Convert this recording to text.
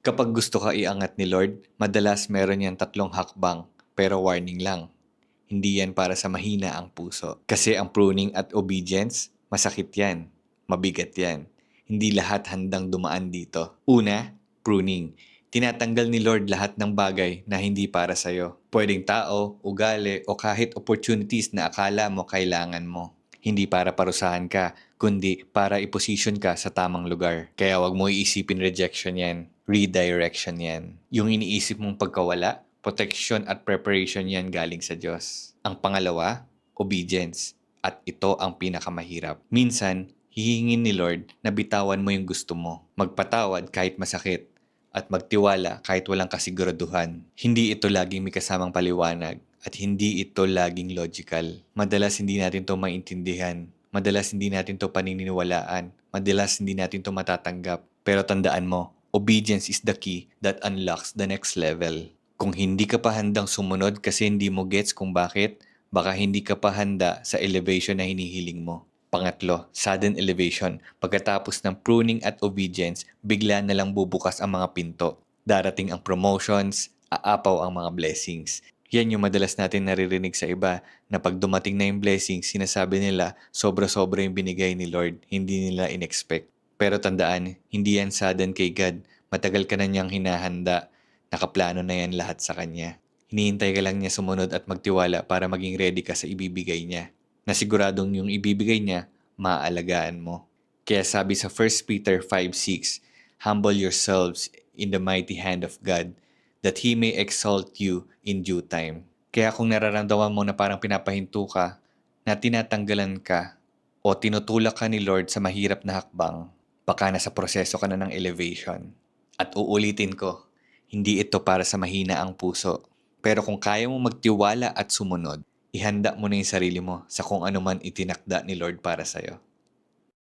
Kapag gusto ka iangat ni Lord, madalas meron yan tatlong hakbang, pero warning lang. Hindi yan para sa mahina ang puso. Kasi ang pruning at obedience, masakit yan. Mabigat yan. Hindi lahat handang dumaan dito. Una, pruning. Tinatanggal ni Lord lahat ng bagay na hindi para sa'yo. Pwedeng tao, ugali, o kahit opportunities na akala mo kailangan mo. Hindi para parusahan ka, kundi para iposition ka sa tamang lugar. Kaya wag mo iisipin rejection yan. Redirection yan. Yung iniisip mong pagkawala, protection at preparation yan galing sa Diyos. Ang pangalawa, obedience. At ito ang pinakamahirap. Minsan, hihingin ni Lord na bitawan mo yung gusto mo. Magpatawad kahit masakit. At magtiwala kahit walang kasiguraduhan. Hindi ito laging may kasamang paliwanag. At hindi ito laging logical. Madalas hindi natin to maintindihan. Madalas hindi natin to paniniwalaan. Madalas hindi natin to matatanggap. Pero tandaan mo, obedience is the key that unlocks the next level. Kung hindi ka pa handang sumunod kasi hindi mo gets kung bakit, baka hindi ka pa handa sa elevation na hinihiling mo. Pangatlo, sudden elevation. Pagkatapos ng pruning at obedience, bigla na lang bubukas ang mga pinto. Darating ang promotions, aapaw ang mga blessings. Yan yung madalas natin naririnig sa iba na pag dumating na yung blessings, sinasabi nila sobra-sobra yung binigay ni Lord, hindi nila inexpect. Pero tandaan, hindi yan sudden kay God. Matagal ka na niyang hinahanda. Nakaplano na yan lahat sa Kanya. Hinihintay ka lang niya sumunod at magtiwala para maging ready ka sa ibibigay niya. Nasiguradong yung ibibigay niya, maaalagaan mo. Kaya sabi sa 1 Peter 5:6, humble yourselves in the mighty hand of God, that He may exalt you in due time. Kaya kung nararamdaman mo na parang pinapahinto ka, na tinatanggalan ka, o tinutulak ka ni Lord sa mahirap na hakbang, baka nasa proseso ka na ng elevation. At uulitin ko, hindi ito para sa mahina ang puso. Pero kung kaya mo magtiwala at sumunod, ihanda mo na yung sarili mo sa kung ano man itinakda ni Lord para sa'yo.